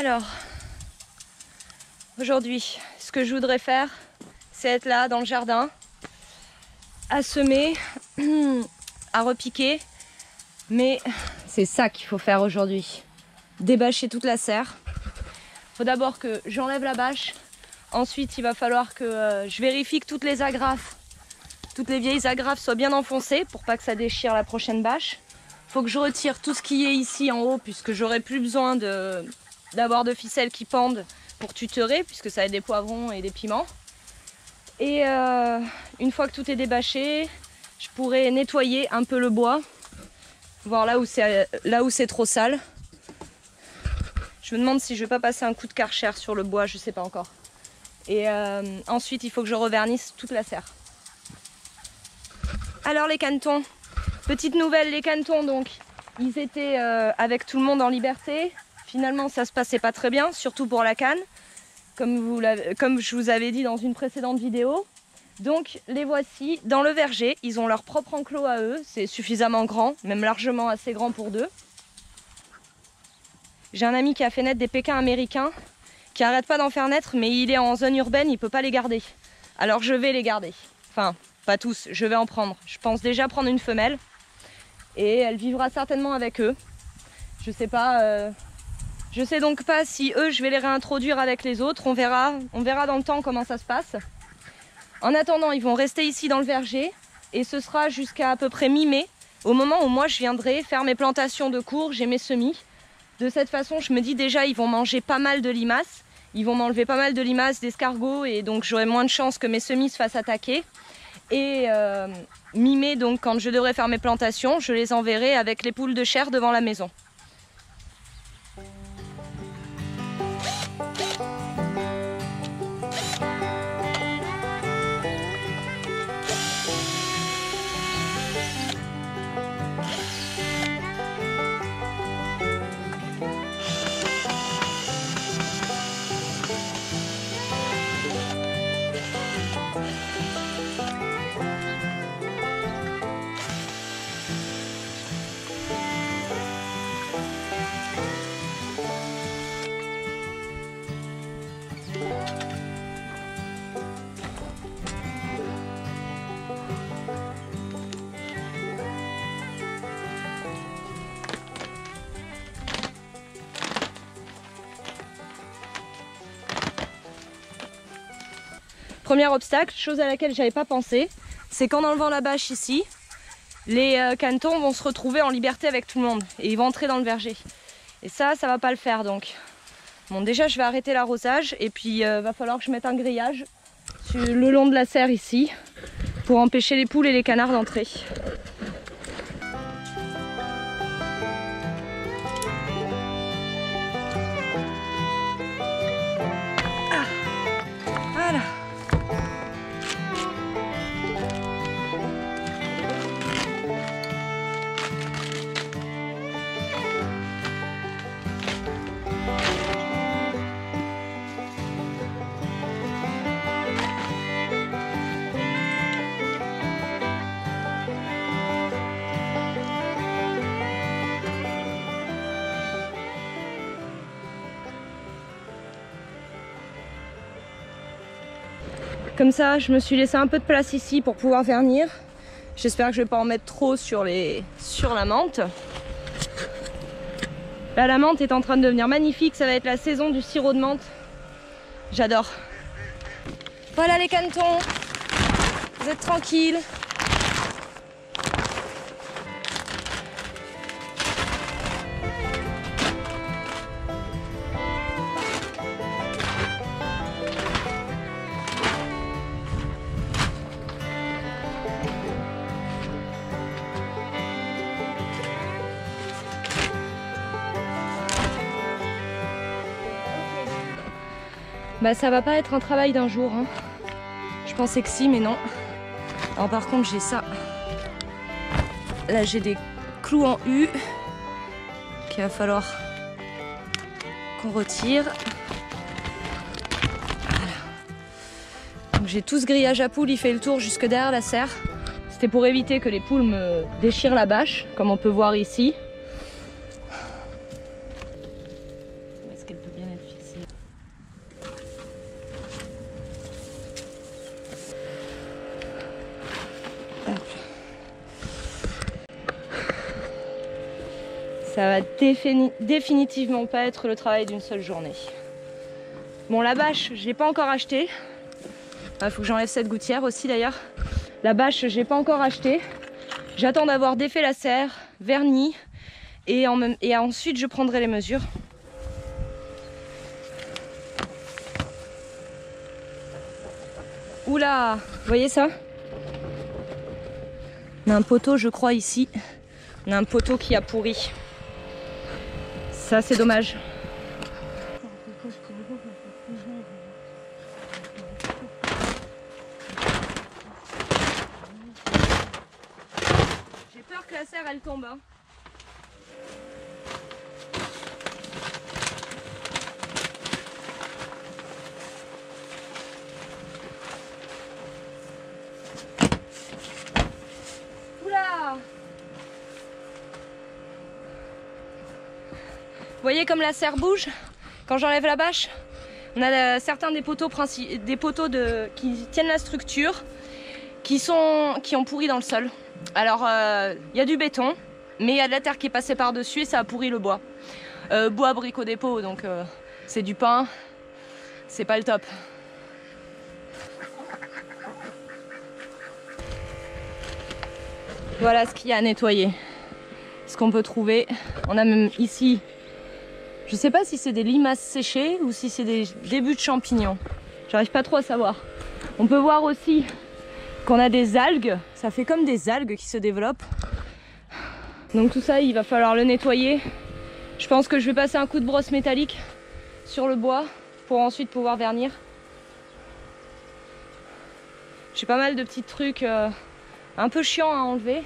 Alors, aujourd'hui, ce que je voudrais faire, c'est être là dans le jardin, à semer, à repiquer. Mais c'est ça qu'il faut faire aujourd'hui. Débâcher toute la serre. Il faut d'abord que j'enlève la bâche. Ensuite, il va falloir que je vérifie que toutes les agrafes, toutes les vieilles agrafes soient bien enfoncées pour pas que ça déchire la prochaine bâche. Il faut que je retire tout ce qui est ici en haut puisque j'aurai plus besoin d'avoir de ficelles qui pendent pour tuterer puisque ça va être des poivrons et des piments. Et une fois que tout est débâché, je pourrai nettoyer un peu le bois, voir là où c'est trop sale. Je me demande si je vais pas passer un coup de Karcher sur le bois, je sais pas encore. Et ensuite, il faut que je revernisse toute la serre. Alors les canetons, petite nouvelle, les canetons donc, ils étaient avec tout le monde en liberté. Finalement, ça se passait pas très bien, surtout pour la canne, comme je vous avais dit dans une précédente vidéo. Donc les voici dans le verger, ils ont leur propre enclos à eux, c'est suffisamment grand, même largement assez grand pour deux. J'ai un ami qui a fait naître des Pékins américains, qui arrête pas d'en faire naître, mais il est en zone urbaine, il peut pas les garder. Alors je vais les garder. Enfin, pas tous, je vais en prendre. Je pense déjà prendre une femelle, et elle vivra certainement avec eux. Je sais pas, je sais donc pas si eux, je vais les réintroduire avec les autres, on verra dans le temps comment ça se passe. En attendant, ils vont rester ici dans le verger, et ce sera jusqu'à peu près mi-mai, au moment où moi je viendrai faire mes plantations de courges et mes semis. De cette façon, je me dis déjà, ils vont manger pas mal de limaces. Ils vont m'enlever pas mal de limaces, d'escargots, et donc j'aurai moins de chances que mes semis se fassent attaquer. Et mi-mai, donc quand je devrais faire mes plantations, je les enverrai avec les poules de chair devant la maison. Premier obstacle, chose à laquelle j'avais pas pensé, c'est qu'en enlevant la bâche ici, les canetons vont se retrouver en liberté avec tout le monde et ils vont entrer dans le verger. Et ça va pas le faire donc. Bon, déjà je vais arrêter l'arrosage et puis va falloir que je mette un grillage le long de la serre ici pour empêcher les poules et les canards d'entrer. Voilà. Comme ça, je me suis laissé un peu de place ici pour pouvoir vernir. J'espère que je vais pas en mettre trop sur la menthe. Là, la menthe est en train de devenir magnifique. Ça va être la saison du sirop de menthe. J'adore. Voilà les canetons. Vous êtes tranquilles. Bah ça va pas être un travail d'un jour, hein. Je pensais que si, mais non. Alors par contre j'ai ça. Là j'ai des clous en U qu'il va falloir qu'on retire. Voilà. Donc j'ai tout ce grillage à poules, il fait le tour jusque derrière la serre. C'était pour éviter que les poules me déchirent la bâche, comme on peut voir ici. Est-ce qu'elle peut bien être Ça va définitivement pas être le travail d'une seule journée. Bon, la bâche, je l'ai pas encore achetée. Il faut que j'enlève cette gouttière aussi d'ailleurs. La bâche, je l'ai pas encore achetée. J'attends d'avoir défait la serre, verni, et ensuite je prendrai les mesures. Oula, vous voyez ça? On a un poteau, je crois, ici. On a un poteau qui a pourri. Ça, c'est dommage. J'ai peur que la serre, elle tombe. Hein. Vous voyez comme la serre bouge quand j'enlève la bâche? On a certains des poteaux, qui tiennent la structure qui ont pourri dans le sol. Alors il y a du béton, mais il y a de la terre qui est passée par-dessus et ça a pourri le bois. Bois Brico Dépôt, donc c'est du pain, c'est pas le top. Voilà ce qu'il y a à nettoyer, ce qu'on peut trouver. On a même ici, je sais pas si c'est des limaces séchées ou si c'est des débuts de champignons. J'arrive pas trop à savoir. On peut voir aussi qu'on a des algues, ça fait comme des algues qui se développent. Donc tout ça, il va falloir le nettoyer. Je pense que je vais passer un coup de brosse métallique sur le bois pour ensuite pouvoir vernir. J'ai pas mal de petits trucs un peu chiants à enlever.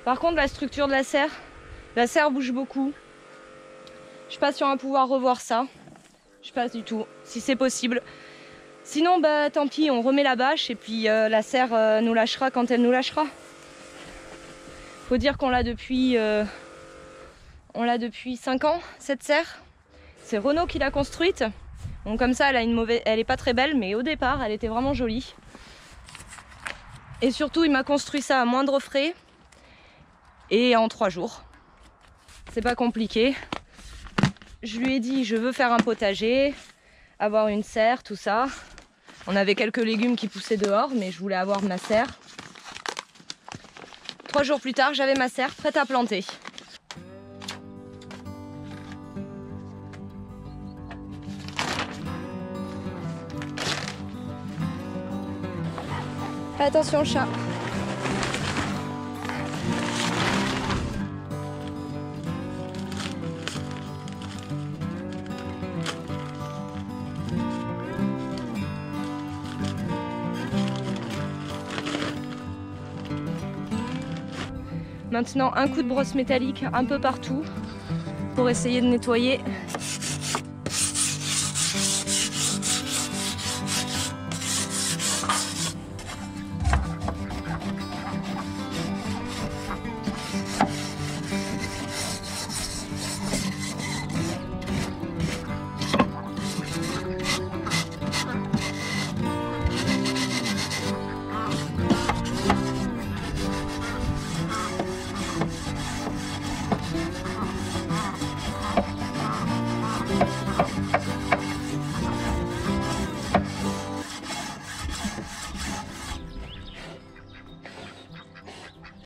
Par contre, la structure de la serre bouge beaucoup. Je sais pas si on va pouvoir revoir ça. Je sais pas du tout, si c'est possible. Sinon, bah tant pis, on remet la bâche et puis la serre nous lâchera quand elle nous lâchera. Faut dire qu'on l'a depuis 5 ans, cette serre. C'est Renault qui l'a construite. Donc comme ça, elle est pas très belle, mais au départ, elle était vraiment jolie. Et surtout, il m'a construit ça à moindre frais et en 3 jours. C'est pas compliqué. Je lui ai dit, je veux faire un potager, avoir une serre, tout ça. On avait quelques légumes qui poussaient dehors, mais je voulais avoir ma serre. 3 jours plus tard, j'avais ma serre prête à planter. Attention, chat. Maintenant, un coup de brosse métallique un peu partout pour essayer de nettoyer